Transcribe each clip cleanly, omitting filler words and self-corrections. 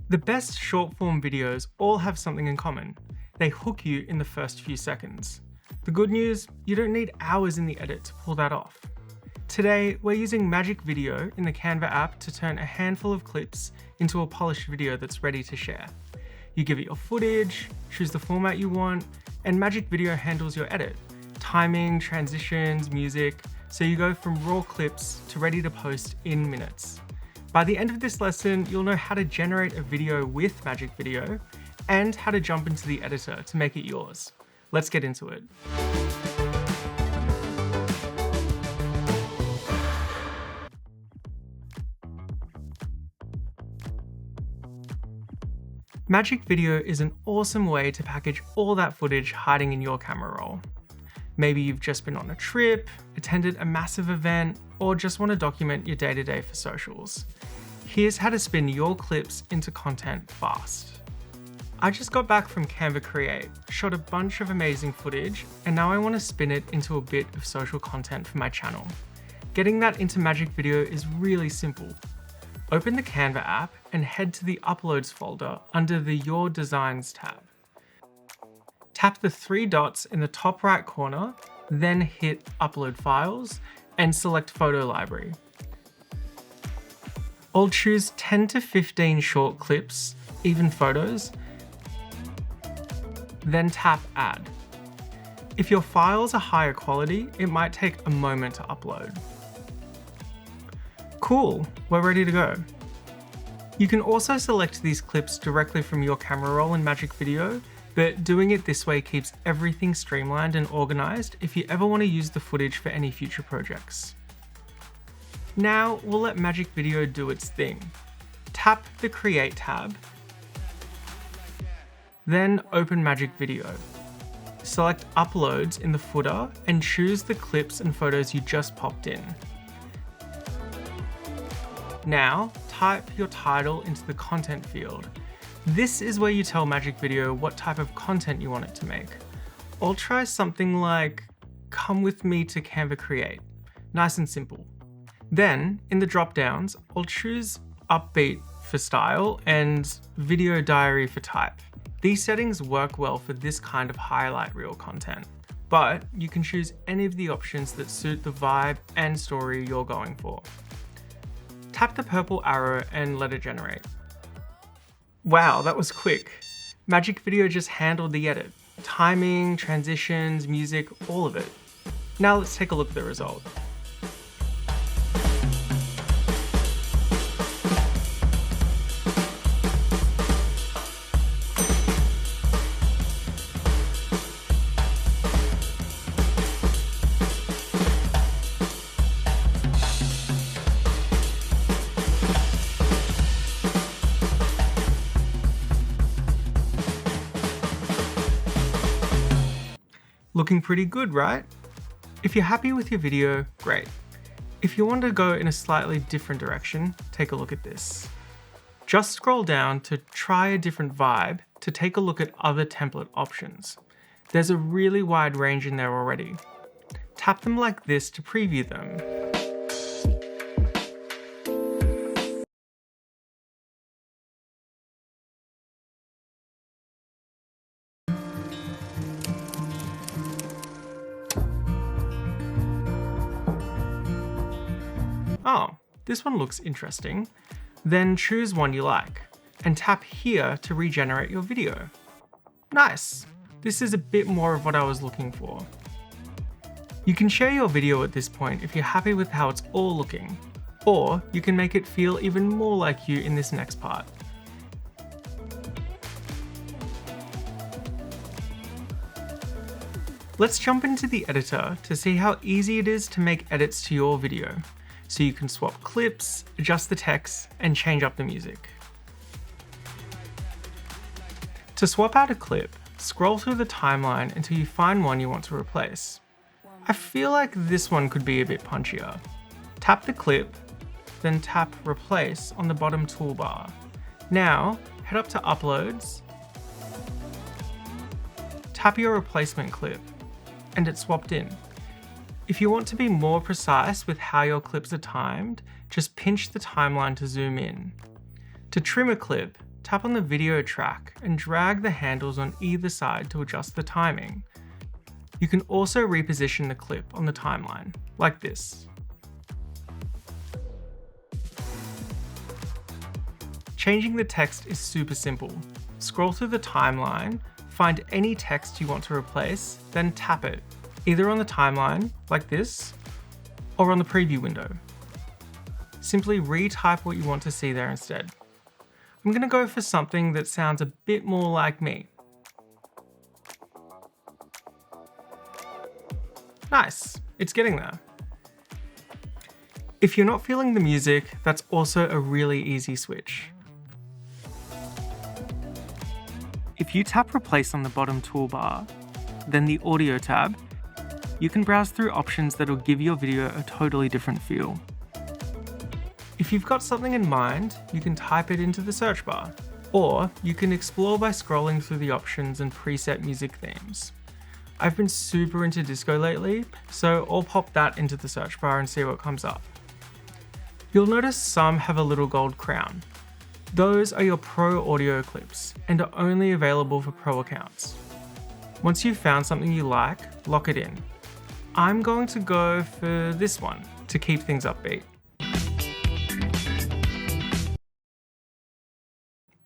The best short-form videos all have something in common. They hook you in the first few seconds. The good news, you don't need hours in the edit to pull that off. Today, we're using Magic Video in the Canva app to turn a handful of clips into a polished video that's ready to share. You give it your footage, choose the format you want, and Magic Video handles your edit. Timing, transitions, music, so you go from raw clips to ready to post in minutes. By the end of this lesson, you'll know how to generate a video with Magic Video and how to jump into the editor to make it yours. Let's get into it. Magic Video is an awesome way to package all that footage hiding in your camera roll. Maybe you've just been on a trip, attended a massive event, or just want to document your day-to-day for socials. Here's how to spin your clips into content fast. I just got back from Canva Create, shot a bunch of amazing footage, and now I want to spin it into a bit of social content for my channel. Getting that into Magic Video is really simple. Open the Canva app and head to the Uploads folder under the Your Designs tab. Tap the three dots in the top right corner, then hit Upload Files and select Photo Library. I'll choose 10 to 15 short clips, even photos, then tap Add. If your files are higher quality, it might take a moment to upload. Cool, we're ready to go. You can also select these clips directly from your camera roll in Magic Video, but doing it this way keeps everything streamlined and organized if you ever want to use the footage for any future projects. Now we'll let Magic Video do its thing. Tap the Create tab, then open Magic Video. Select Uploads in the footer and choose the clips and photos you just popped in. Now, type your title into the content field. This is where you tell Magic Video what type of content you want it to make. I'll try something like, "Come with me to Canva Create." Nice and simple. Then, in the drop-downs, I'll choose Upbeat for style and Video Diary for type. These settings work well for this kind of highlight reel content, but you can choose any of the options that suit the vibe and story you're going for. Tap the purple arrow and let it generate. Wow, that was quick. Magic Video just handled the edit. Timing, transitions, music, all of it. Now let's take a look at the result. Looking pretty good, right? If you're happy with your video, great. If you want to go in a slightly different direction, take a look at this. Just scroll down to try a different vibe to take a look at other template options. There's a really wide range in there already. Tap them like this to preview them. Oh, this one looks interesting. Then choose one you like, and tap here to regenerate your video. Nice! This is a bit more of what I was looking for. You can share your video at this point if you're happy with how it's all looking, or you can make it feel even more like you in this next part. Let's jump into the editor to see how easy it is to make edits to your video, so you can swap clips, adjust the text, and change up the music. To swap out a clip, scroll through the timeline until you find one you want to replace. I feel like this one could be a bit punchier. Tap the clip, then tap Replace on the bottom toolbar. Now, head up to Uploads, tap your replacement clip, and it's swapped in. If you want to be more precise with how your clips are timed, just pinch the timeline to zoom in. To trim a clip, tap on the video track and drag the handles on either side to adjust the timing. You can also reposition the clip on the timeline, like this. Changing the text is super simple. Scroll through the timeline, find any text you want to replace, then tap it, either on the timeline, like this, or on the preview window. Simply retype what you want to see there instead. I'm going to go for something that sounds a bit more like me. Nice, it's getting there. If you're not feeling the music, that's also a really easy switch. If you tap Replace on the bottom toolbar, then the Audio tab, you can browse through options that'll give your video a totally different feel. If you've got something in mind, you can type it into the search bar, or you can explore by scrolling through the options and preset music themes. I've been super into disco lately, so I'll pop that into the search bar and see what comes up. You'll notice some have a little gold crown. Those are your pro audio clips and are only available for pro accounts. Once you've found something you like, lock it in. I'm going to go for this one to keep things upbeat.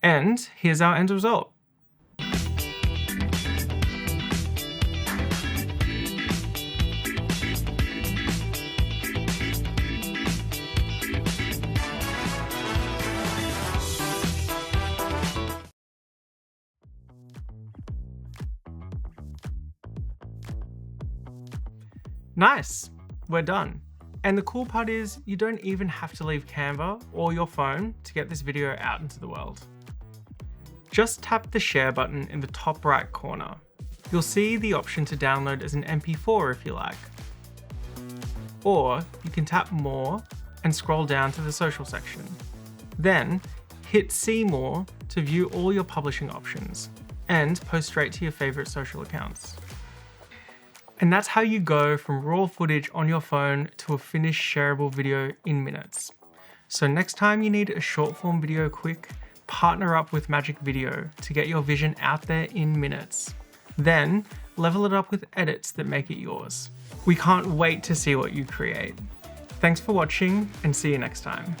And here's our end result. Nice, we're done. And the cool part is you don't even have to leave Canva or your phone to get this video out into the world. Just tap the share button in the top right corner. You'll see the option to download as an MP4 if you like. Or you can tap more and scroll down to the social section. Then hit See More to view all your publishing options and post straight to your favorite social accounts. And that's how you go from raw footage on your phone to a finished shareable video in minutes. So next time you need a short form video quick, partner up with Magic Video to get your vision out there in minutes. Then level it up with edits that make it yours. We can't wait to see what you create. Thanks for watching and see you next time.